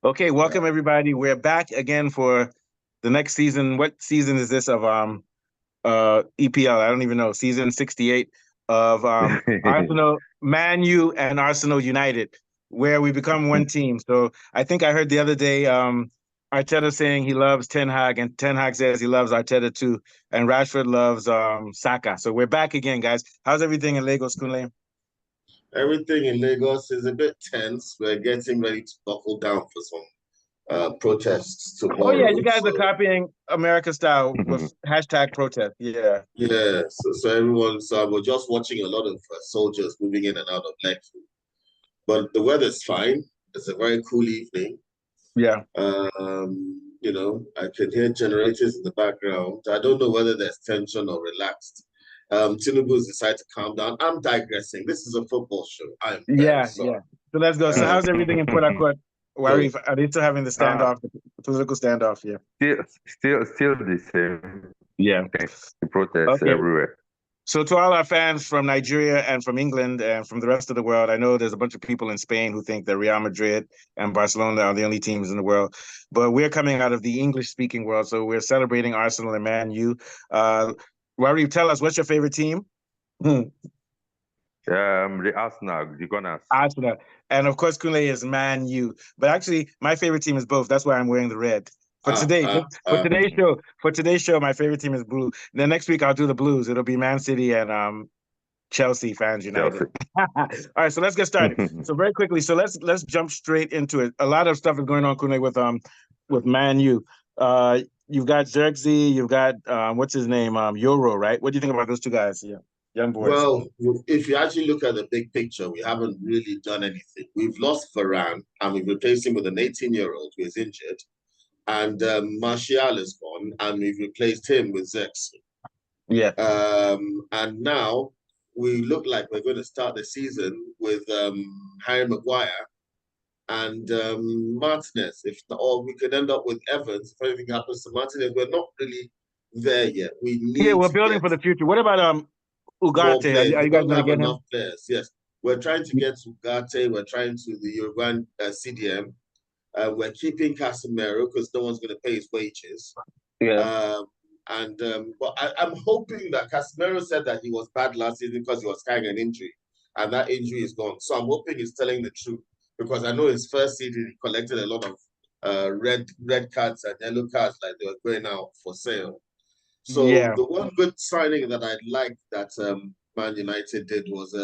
Okay, welcome everybody. We're back again for the next season. What season is this of EPL? I don't even know. Season 68 of Arsenal, Man U, and Arsenal United, where we become one team. So I think I heard the other day Arteta saying he loves Ten Hag, and Ten Hag says he loves Arteta too, and Rashford loves Saka. So we're back again, guys. How's everything in Lagos, Kunle? Everything in Lagos is a bit tense. We're getting ready to buckle down for some protests Oh yeah, you tomorrow. guys are copying America style with hashtag protest. Yeah. So we're just watching a lot of soldiers moving in and out of Lekki. But the weather's fine. It's a very cool evening. Yeah. I can hear generators in the background. I don't know whether there's tension or relaxed. Tinubu's decided to calm down. I'm digressing. This is a football show. I'm very Yeah, sorry. yeah. So let's go. So Um, how's everything in Port Harcourt? so Are they still having the Uh, standoff, the political standoff? Yeah. still the same Yeah. thing. The protests Okay. everywhere. So to all our fans from Nigeria and from England and from the rest of the world, I know there's a bunch of people in Spain who think that Real Madrid and Barcelona are the only teams in the world, but we're coming out of the English-speaking world, so we're celebrating Arsenal and Man U. Wari, tell us, what's your favorite team? The Arsenal, the Gunners. Arsenal. And of course, Kunle is Man U. But actually, my favorite team is both. That's why I'm wearing the red. For today, for today's show, my favorite team is blue. Then next week I'll do the blues. It'll be Man City and Chelsea fans United. Chelsea. All right, so let's get started. So very quickly, so let's jump straight into it. A lot of stuff is going on, Kunle, with Man U. You've got Xerxes, you've got what's his name? Euro, right? What do you think about those two guys? Yeah, young boys. Well, if you actually look at the big picture, we haven't really done anything. We've lost Varane and we've replaced him with an 18-year-old who is injured. And Martial is gone and we've replaced him with Zex. Yeah. And now we look like we're going to start the season with Harry Maguire and Martinez. Or we could end up with Evans if anything happens to Martinez. We're not really there yet. We need we're to building for the future. What about Ugarte? Are We you guys don't going to have get enough him? players. Yes, we're trying to get Ugarte. We're trying to the Uruguayan CDM. We're keeping Casemiro because no one's going to pay his wages. Yeah. But I'm hoping that Casemiro said that he was bad last season because he was carrying an injury, and that injury is gone. So I'm hoping he's telling the truth because I know his first season he collected a lot of red cards and yellow cards like they were going out for sale. So Yeah. the one good signing that I liked that Man United did was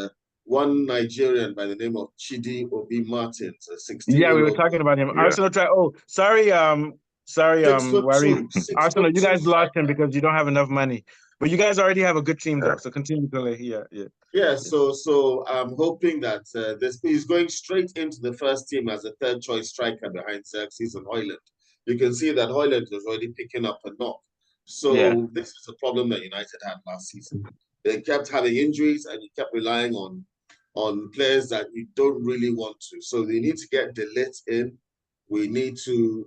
one Nigerian by the name of Chidi Obi Martins, a 16-year-old. Yeah, we were talking about him. Yeah. Arsenal try. Oh, sorry, Wari. 6'2", Arsenal, you guys lost him striker. because you don't have enough money. But you guys already have a good team though, so continue to play. Yeah, so I'm hoping that he's going straight into the first team as a third choice striker behind Xerxes and Højlund. You can see that Højlund is already picking up a knock. Yeah. So this is a problem that United had last season. They kept having injuries and you kept relying on players that you don't really want to. So they need to get De Ligt in. We need to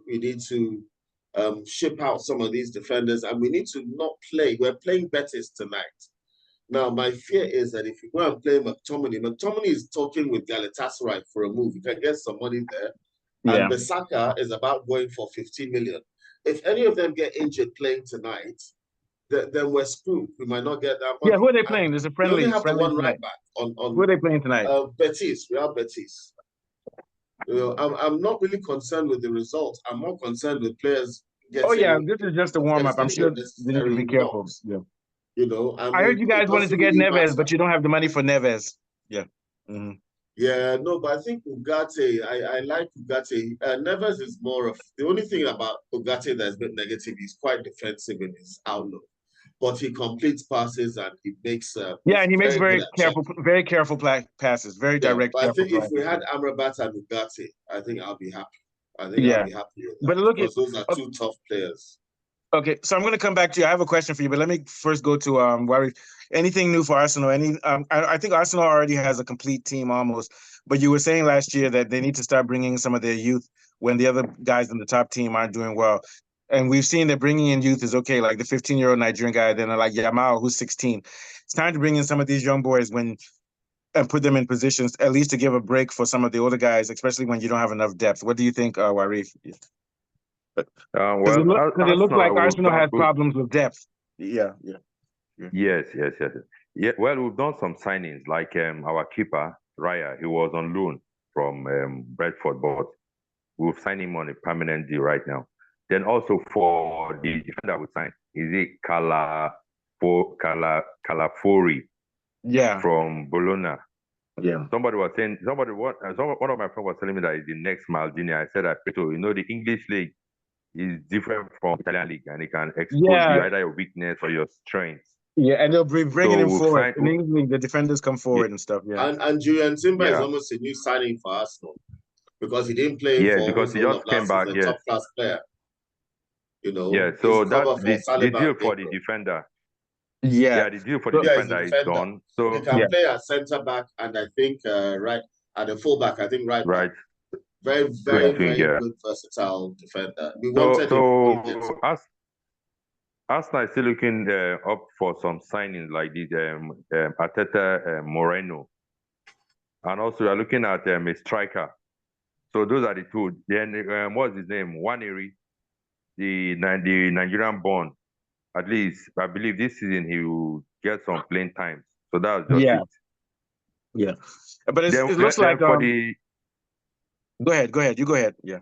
ship out some of these defenders, and we need to not play. We're playing Betis tonight. Now, my fear is that if you go and play McTominay is talking with Galatasaray for a move. You can get some money there. Yeah. And Bissaka is about going for 15 million. If any of them get injured playing tonight, then we're screwed. We might not get that money. Yeah, who are they playing? There's a friendly. We only have the one tonight. right back on Who are they playing tonight? Betis. We are Betis. I'm not really concerned with the results. I'm more concerned with players getting. Oh yeah, this is just a warm up. I'm sure they need to be careful. Knocks. Yeah. I heard you guys wanted to get really Neves, but you don't have the money for Neves. Yeah. Mm-hmm. Yeah, no, but I think Ugarte, I like Ugarte. Neves is more of the only thing about Ugarte that's been negative. He's quite defensive in his outlook, but he completes passes and he makes. And he makes very careful passes, very direct. But I think if we had Amrabat and Ugarte, I think I'll be happy. I'll be happy with that. But look, because those are two tough players. Okay, so I'm going to come back to you. I have a question for you, but let me first go to Wari. Anything new for Arsenal? I think Arsenal already has a complete team almost, but you were saying last year that they need to start bringing some of their youth when the other guys in the top team aren't doing well. And we've seen that bringing in youth is okay, like the 15-year-old Nigerian guy, then like Yamal, who's 16. It's time to bring in some of these young boys when and put them in positions at least to give a break for some of the older guys, especially when you don't have enough depth. What do you think, Warif? Because it looks like Arsenal has problems with depth. Yeah. Yes. Yeah, well, we've done some signings, like our keeper, Raya. He was on loan from Brentford, but we've signed him on a permanent deal right now. Then also for the defender we signed, is it Calafori? Yeah. From Bologna. Yeah. One of my friends was telling me that it's the next Maldini. I said, the English league is different from Italian league, and it can expose you either your weakness or your strength. Yeah, and they'll be bringing him forward. In England, the defenders come forward and stuff. Yeah. And Julian Timber is almost a new signing for Arsenal because he didn't play for because he just came back. Top class player. So that's the deal for the defender. Yeah, the deal for the defender is done. So he can play at centre back and I think right at the full back. I think right back. Very good versatile defender. Arsenal is still looking up for some signings like this Arteta Moreno, and also we are looking at a striker. So those are the two. Then what's his name? Nwaneri, the Nigerian born. At least I believe this season he will get some playing time. So that's just it. Yeah, but it looks like for the. Go ahead. You go ahead. Yeah.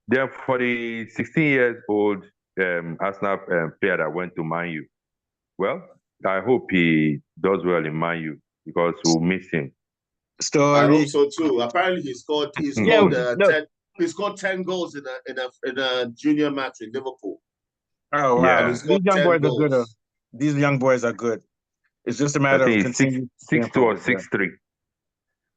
Then for the 16-year-old Arsenal player that went to Man U, well, I hope he does well in Man U because we'll miss him. I hope so too. Apparently, he scored 10 goals in a junior match in Liverpool. Oh wow! Yeah. These young boys are good. These young boys are good. It's just a matter of continuing. 6'2" or 6'3".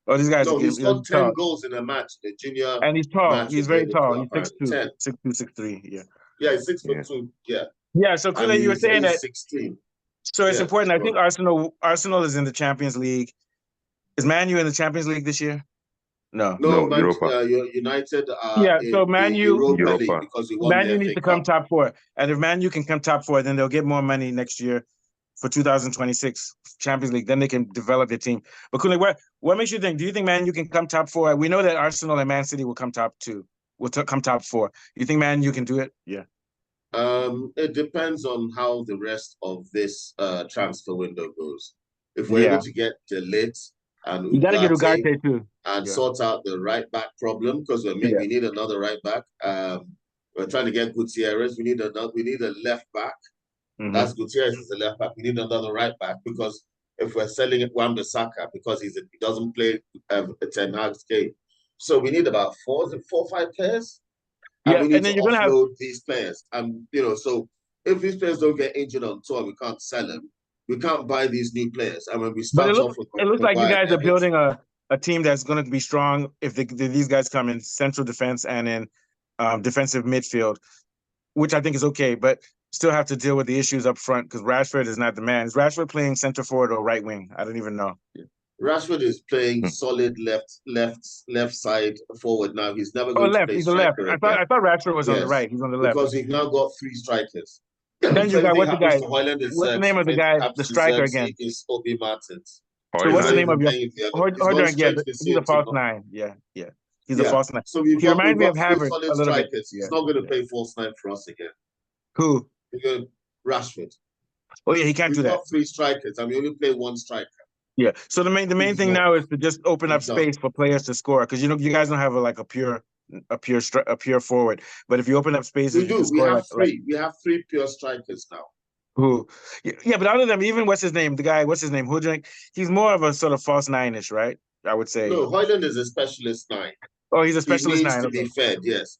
Oh, these guys. No, he scored 10 goals in a match, the junior. And he's tall. He's very tall. He's 6'2", 6'3". Yeah. Yeah, he's 6'2". Yeah. Yeah. So clearly, you were saying that 16. So it's important. I think Arsenal is in the Champions League. Is Man U in the Champions League this year? No, United so Man U because Man U needs to come top 4. And if Man U can come top 4, then they'll get more money next year for 2026 Champions League. Then they can develop their team. But Kunle, what makes you think? Do you think Man U can come top 4? We know that Arsenal and Man City will come top 2. Come top 4. You think Man U can do it? Yeah. It depends on how the rest of this transfer window goes. If we're able to get De Ligt and you got to get Ugarte too. And sort out the right back problem because we need another right back. We're trying to get Gutierrez. We need a left back. Mm-hmm. That's Gutierrez is the left back. We need another right back because if we're selling Wan-Bissaka because he doesn't play Ten Hag's game, so we need about 4 or 5 players. Yeah, and then you're gonna have these players. So if these players don't get injured on tour, we can't sell them. We can't buy these new players. And when we start it looks like you guys are building a team that's going to be strong if these guys come in central defense and in defensive midfield, which I think is okay, but still have to deal with the issues up front because Rashford is not the man. Is Rashford playing center forward or right wing? I don't even know. Rashford is playing solid left side forward now. He's never going to play He's a left. I thought Rashford was on the right. He's on the left. Because we've now got 3 strikers. Then you got what's the name of the guy, the striker again? Is Obi Martins. So what's the name of your he's a false 9. Yeah. He's a false 9. So he reminds me of Havertz a little bit. He's not going to play false 9 for us again. Who? Rashford. Oh yeah, he can't do that. We've got 3 strikers and we only play 1 striker. Yeah. So the main thing now is to just open up space for players to score because you guys don't have a pure forward. But if you open up spaces, we do. We have 3. We have 3 pure strikers now. Who? Yeah, but out of them, even what's his name? Hudrink, he's more of a sort of false 9-ish, right? I would say. No, Højlund is a specialist 9. Oh, he's a specialist 9. He needs to be fed, yes.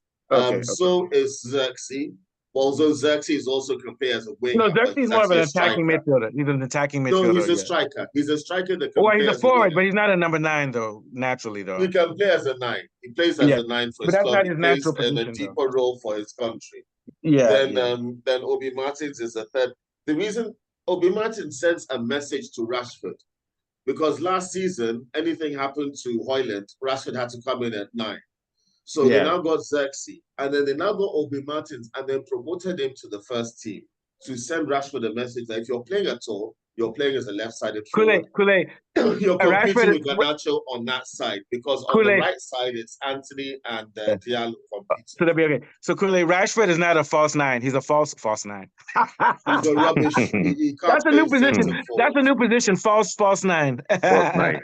So is Xerxes. Although Xerxes is also compared as a winger. No, Xerxes is more of an attacking midfielder. He's an attacking midfielder. No, he's a striker. He's a striker that he's a forward, but he's not a number 9, though, naturally, though. He can play as a 9. He plays as a 9 for his club. But that's not his natural position, in a deeper role for his country. Yeah. Then Obi Martins is a third. The reason Obi Martins sends a message to Rashford, because last season, anything happened to Højlund, Rashford had to come in at 9. So they now got Xerxes, and then they now got Obi Martins, and then promoted him to the first team to send Rashford a message that if you're playing at all, you're playing as a left-sided Kool-Aid, forward. You're competing Rashford, with Garnacho on that side because on the Kool-Aid. right side it's Anthony and Diallo competing. So that'd be okay. So Kool-Aid, Rashford is not a false nine. He's a false nine. He's a rubbish. He can't That's a new play position. centre forward. That's a new position. False nine. False nine.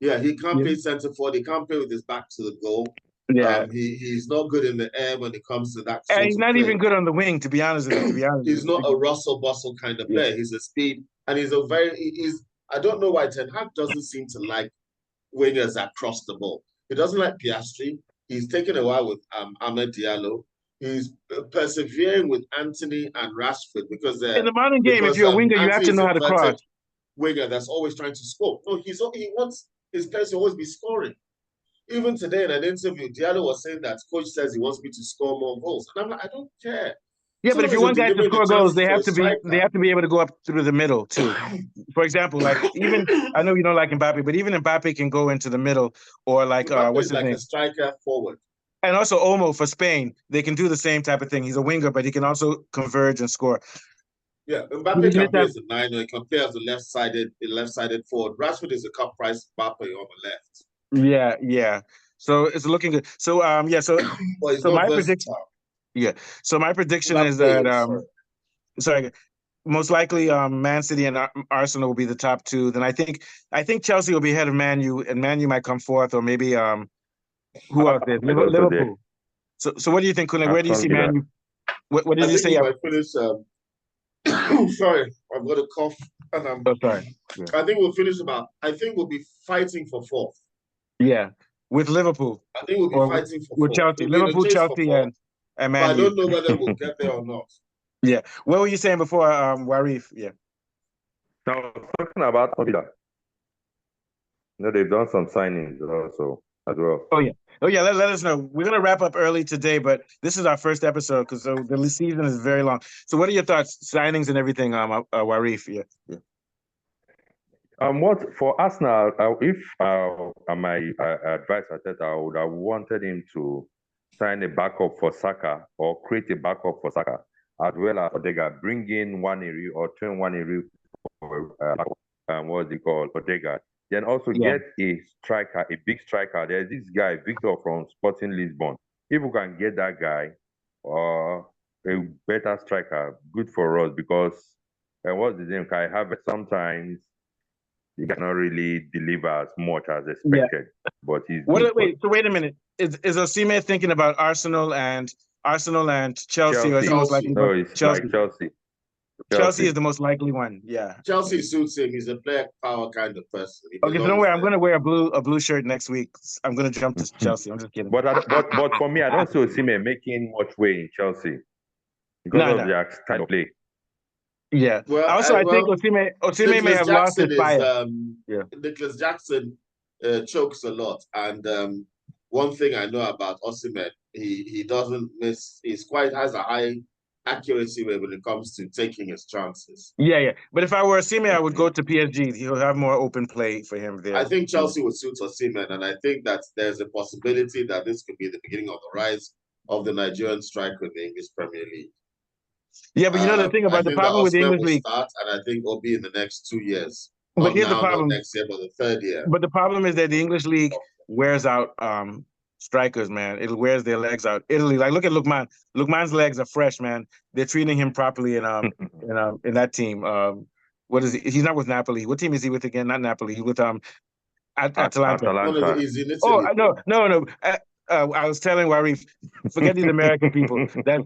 Yeah, he can't play centre forward. He can't play with his back to the goal. Yeah. He's not good in the air when it comes to that. And he's not even good on the wing, to be honest with you. He's not a Russell Bustle kind of player. He's a speed, and he's a I don't know why Ten Hag doesn't seem to like wingers that cross the ball. He doesn't like Piastri. He's taken a while with Amad Diallo. He's persevering with Anthony and Rashford because in the modern game, if you're a winger, you have to know how to cross. Winger that's always trying to score. No, he wants his players to always be scoring. Even today in an interview, Diallo was saying that coach says he wants me to score more goals, and I'm like, I don't care. Yeah, but if you want guys to score goals, they have to be able to go up through the middle too. For example, like even I know you don't like Mbappe, but even Mbappe can go into the middle or like what's his name? A striker forward. And also Olmo for Spain, they can do the same type of thing. He's a winger, but he can also converge and score. Yeah, Mbappe can play as a nine, or he can play as a left-sided forward. Rashford is a cup price Mbappe on the left. Yeah. So it's looking good. So so my prediction. Yeah. So my prediction is that most likely Man City and Arsenal will be the top two. Then I think Chelsea will be ahead of Man U, and Man U might come fourth, or maybe who else there? Liverpool. So what do you think, Kunle? Where do you see Man U? What did you say? I finished. Sorry, I've got a cough, and sorry. Yeah. I think we'll finish I think we'll be fighting for fourth. Yeah, with Liverpool. I think we'll be fighting for with Chelsea, Liverpool, Chelsea, and Man U. I don't know whether we'll get there or not. Yeah. What were you saying before, Warif? Yeah. Now, talking about Odegaard. They've done some signings also as well. Oh yeah. Let us know. We're gonna wrap up early today, but this is our first episode because the season is very long. So, what are your thoughts, signings and everything, Warif? Yeah. What for Arsenal? If my advice I would have wanted him to sign a backup for Saka or create a backup for Saka, as well as Odegaard. Bring in Nwaneri or turn Nwaneri for what's it called, Odegaard. Then also get a striker, a big striker. There's this guy, Victor from Sporting Lisbon. If we can get that guy or a better striker, good for us because what's his name? Kai Havertz sometimes he cannot really deliver as much as expected. But he's wait a minute. Is Osimhen thinking about Arsenal and Chelsea? Or is he most likely Chelsea? Like Chelsea. Chelsea is the most likely one. Yeah. Chelsea suits him. He's a player power kind of person. Okay, so don't worry. I'm going to wear a blue shirt next week. I'm going to jump to Chelsea. I'm just kidding. But for me, I don't see Osimhen making much way in Chelsea because of their style of play. Yeah. Well, I think Osimhen may have lost his fire. Nicholas Jackson chokes a lot, and one thing I know about Osimhen, he doesn't miss. Has a high accuracy rate when it comes to taking his chances. Yeah. But if I were Osimhen, I would go to PSG. He'll have more open play for him there. I think Chelsea would suit Osimhen, and I think that there's a possibility that this could be the beginning of the rise of the Nigerian striker in the English Premier League. Yeah, but you know the thing about the problem with the English League, and I think will be in the next 2 years. But here's the problem: not next year, but the third year. But the problem is that the English League wears out strikers, man. It wears their legs out. Italy, like look at Lookman. Lookman's legs are fresh, man. They're treating him properly in that team. What is he? He's not with Napoli. What team is he with again? Not Napoli. He's with Atalanta. No. I was telling Warif, forget these American people. That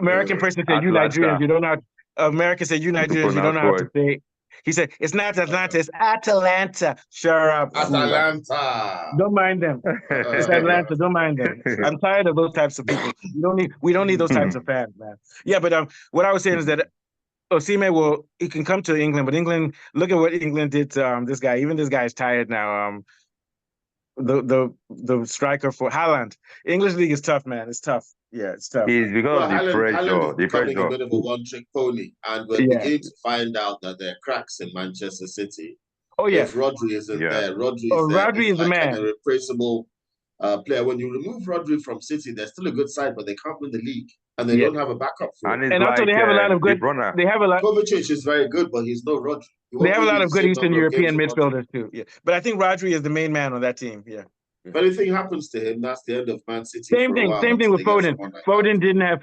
American person said, "You Nigerians, you don't know." American said, "You Nigerians, you don't know how to say." He said, "It's not Atlanta, it's Atalanta." Shut up. Atalanta. Don't mind them. It's Atlanta. Don't mind them. I'm tired of those types of people. We don't need those types of fans, man. Yeah, but what I was saying is that Osimhen he can come to England, but England, look at what England did to this guy. Even this guy is tired now. The striker for Haaland. English league is tough, man. It's tough. Yeah, it's tough. It's because of the pressure. Haaland is becoming a bit of a one-trick pony, and we're beginning to find out that there are cracks in Manchester City. Oh yeah. If Rodri isn't there, Rodri is the man. An irreplaceable player. When you remove Rodri from City, they're still a good side, but they can't win the league, and they don't have a backup for it. And also, they have a lot of good. De Bruyne. They have a lot. Kovacic is very good, but he's no Rodri. They have a lot of good Eastern European midfielders too. Yeah, but I think Rodri is the main man on that team. Yeah. If anything happens to him, that's the end of Man City. Same thing with Foden. Foden didn't have.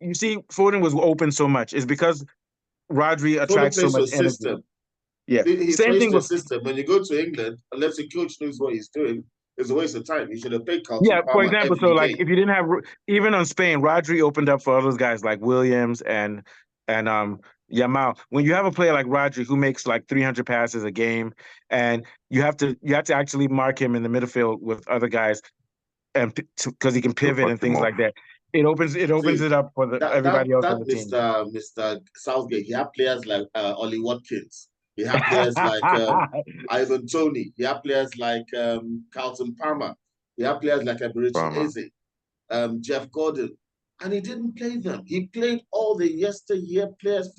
You see, Foden was open so much. It's because Rodri attracts so much energy. System. Yeah, same thing with system. When you go to England, unless the coach knows what he's doing, it's a waste of time. You should have paid Carlton Palmer. For example, so like if you didn't have, even on Spain, Rodri opened up for all those guys like Williams and Yamal. When you have a player like Rodri who makes like 300 passes a game, and you have to actually mark him in the midfield with other guys, and because he can pivot and things like that. It opens it up for everybody else on the team. Mr. Southgate, you have players like Ollie Watkins. You have players like Ivan Toney. You have players like Carlton Palmer. You have players like Eberichi Eze, Jeff Gordon. And he didn't play them. He played all the yesteryear players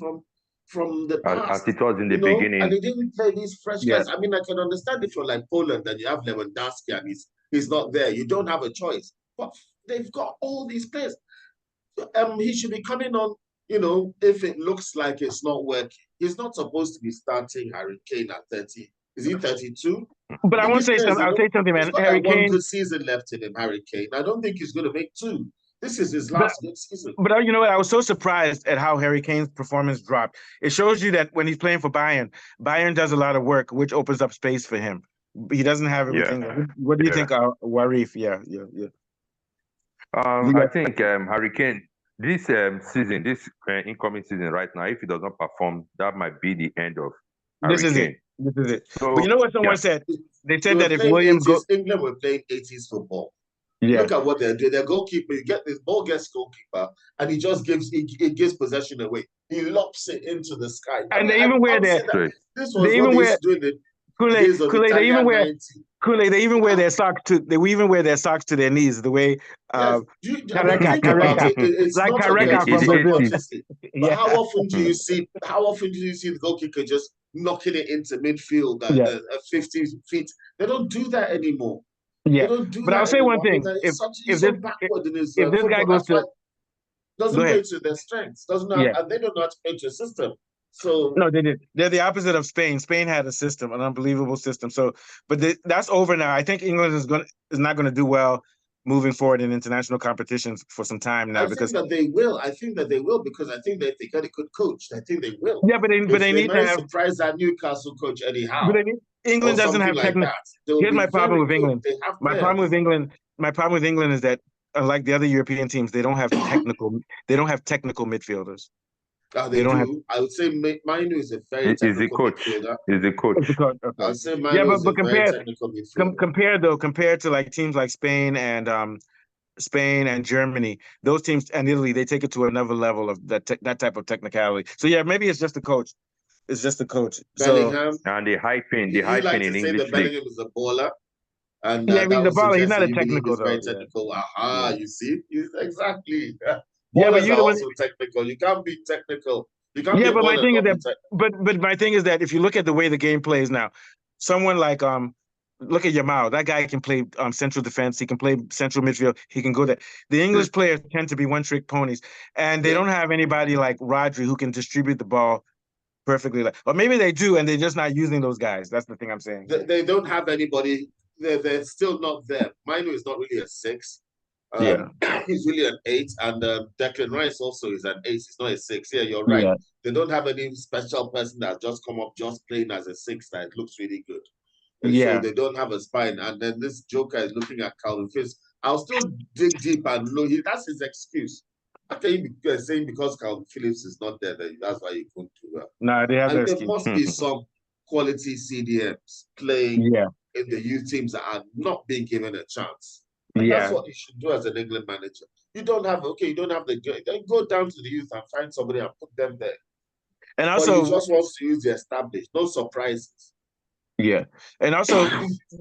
from the past. As it was in the beginning. And he didn't play these fresh guys. I mean, I can understand if you're like Poland and you have Lewandowski and he's not there. You don't have a choice. But they've got all these players. He should be coming on, if it looks like it's not working. He's not supposed to be starting Harry Kane at 30. Is he 32? But I want to say something. I'll say something, man. Harry Kane, one good season left in him, Harry Kane. I don't think he's going to make two. This is his last good season. But you know what? I was so surprised at how Harry Kane's performance dropped. It shows you that when he's playing for Bayern does a lot of work, which opens up space for him. He doesn't have everything. Yeah. What do you think, Warif? Yeah. I think Harry Kane, this season, this incoming season right now, if he does not perform, that might be the end of Harry Kane. This is it. So, but you know what someone said? They said that if William England were playing 80s football. Yeah. Look at what they're doing. Their goalkeeper, you get this ball gets goalkeeper, and he just gives possession away. He lops it into the sky. And they even wear their this was they even wear Kool-Aid, they even wear Kool-Aid, they even wear their socks to their knees, the way Carreca from Brazil. But how often do you see the goalkeeper just knocking it into midfield at 50 feet? They don't do that anymore. Yeah, but I'll say one thing: if this guy goes to doesn't play to their strengths, and they don't know how to play to a system. So no, they did. They're the opposite of Spain. Spain had a system, an unbelievable system. So, but that's over now. I think England is not going to do well moving forward in international competitions for some time now. I think that they will because I think that they got a good coach. I think they will. Yeah, but they need to have surprise that Newcastle coach anyhow. But England doesn't have technical. Here's my problem with England. My problem with England is that unlike the other European teams, they don't have technical midfielders. They don't have. I would say Mainu is a very technical midfielder. Is the coach. Okay. I would say Mainu is a very technical midfielder. Compared to like teams like Spain and Germany, those teams and Italy, they take it to another level of that type of technicality. So yeah, maybe it's just the coach. It's just the coach. Bellingham. And the hyping in English league. Bellingham is a baller. And he's the baller. He's not a technical though. Very technical. You see, exactly. Yeah, but you're also technical. You can't be technical. You can't but my thing is that, but my thing is that if you look at the way the game plays now, someone like look at Yamal. That guy can play central defense. He can play central midfield. He can go there. The English players tend to be one-trick ponies, and they don't have anybody like Rodri who can distribute the ball perfectly. Or maybe they do, and they're just not using those guys. That's the thing I'm saying. They don't have anybody. They're still not there. Mainu is not really a 6. He's really an 8, and Declan Rice also is an 8. He's not a 6. Yeah, you're right. Yeah. They don't have any special person that just come up just playing as a 6 that looks really good. And so they don't have a spine. And then this joker is looking at Calvin Phillips. I'll still dig deep and know that's his excuse. How can you be saying because Calvin Phillips is not there, that's why you couldn't do well? No, they have and there must be some quality CDMs playing in the youth teams that are not being given a chance. And that's what you should do as an England manager. You don't have the then go down to the youth and find somebody and put them there. And also, he just wants to use the established, no surprises. Yeah, and also,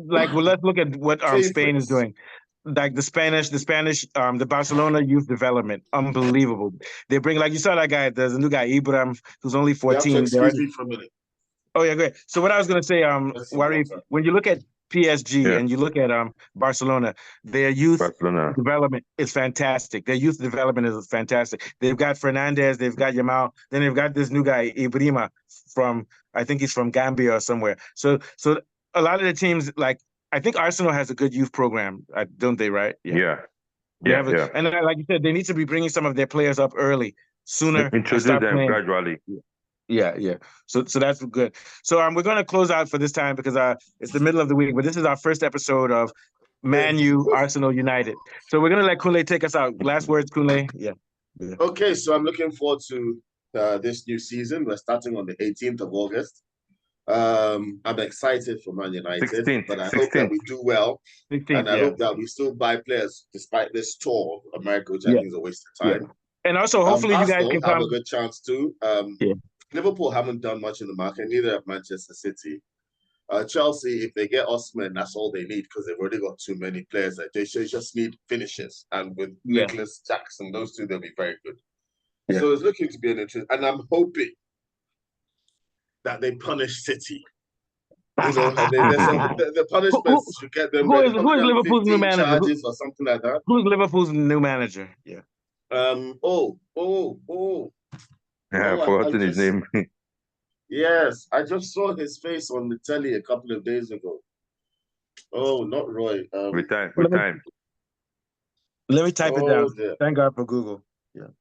let's look at what Spain is doing. Like the Barcelona youth development, unbelievable. They bring, like you saw that guy. There's a new guy, Ibrahim, who's only 14. Excuse me for a minute. Oh yeah, great. So what I was gonna say, Warif, when you look at PSG Yeah. and you look at Barcelona, their youth Barcelona. development is fantastic. Their youth development is fantastic. They've got Fernandez, they've got Yamal, then they've got this new guy Ibrahima from, I think he's from Gambia or somewhere. So a lot of the teams, like I think Arsenal has a good youth program, don't they? Right? Yeah. They Yeah. have Yeah. and like you said, they need to be bringing some of their players up early, sooner, and Introduce start them playing. gradually. Yeah. So that's good. So we're going to close out for this time because it's the middle of the week, but this is our first episode of Man U Arsenal United. So we're going to let Kunle take us out. Last words, Kunle. Yeah. Okay, so I'm looking forward to this new season. We're starting on the 18th of August. I'm excited for Man United, 16th, but I hope that we do well. 16th, and I hope that we still buy players despite this tour of America, which I think is a waste of time. And also, hopefully, you guys can have come. a good chance too. Liverpool haven't done much in the market, neither have Manchester City. Chelsea, if they get Osimhen, that's all they need because they've already got too many players. That they just need finishes, and with Nicholas Jackson, those two, they'll be very good. Yeah. So it's looking to be an interest, and I'm hoping that they punish City. You know, the punishments should get them. Who is Liverpool's new manager? Charges or something like that. Who's Liverpool's new manager? Yeah. Yeah, I've forgotten his name. Yes, I just saw his face on the telly a couple of days ago. Oh, not Roy. With time. Let me type it down. Dear. Thank God for Google. Yeah.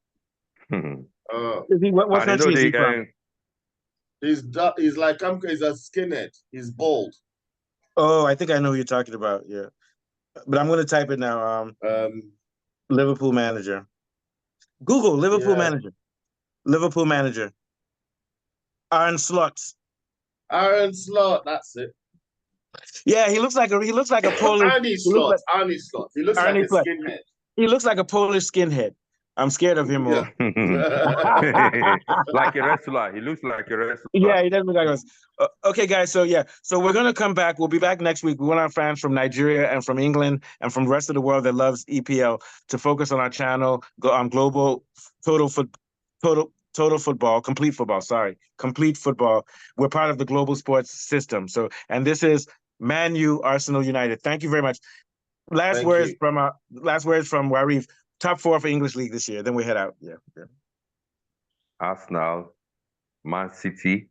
What country is he from? He's like he's a skinhead. He's bald. Oh, I think I know who you're talking about. Yeah, but I'm gonna type it now. Liverpool manager. Google Liverpool manager. Liverpool manager. Arne Slot. Arne Slot. That's it. Yeah, he looks like a Polish. Arne Slot. Arne Slot. He looks like a skinhead. He looks like a Polish skinhead. I'm scared of him more. Like a wrestler. He looks like a wrestler. Yeah, he does look like us. Okay, guys. So we're gonna come back. We'll be back next week. We want our fans from Nigeria and from England and from the rest of the world that loves EPL to focus on our channel on Global Total Football, Complete Football. We're part of the global sports system. So, and this is Man U Arsenal United. Thank you very much. Last words from Warif. Top 4 for English League this year. Then we head out. Yeah. Arsenal, Man City,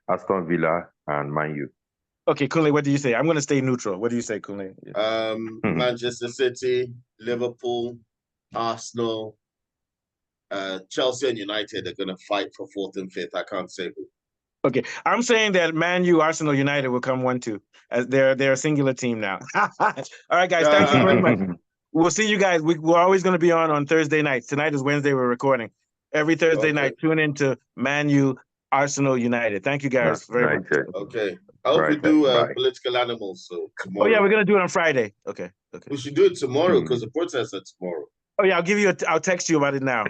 Aston Villa, and Man U. Okay, Kunle, what do you say? I'm going to stay neutral. What do you say, Kunle? Yeah. Manchester City, Liverpool, Arsenal, Chelsea, and United are going to fight for 4th and 5th. I can't say who. Okay, I'm saying that Man U, Arsenal, United will come 1-2. As they're a singular team now. All right, guys. Thank you very much. We'll see you guys. We're always going to be on Thursday nights. Tonight is Wednesday. We're recording. Every Thursday night, tune into Man U, Arsenal, United. Thank you guys very much. Okay. I hope we do political animals so tomorrow. Oh, yeah, we're going to do it on Friday. Okay. We should do it tomorrow because the protests are tomorrow. Oh, yeah, I'll text you about it now.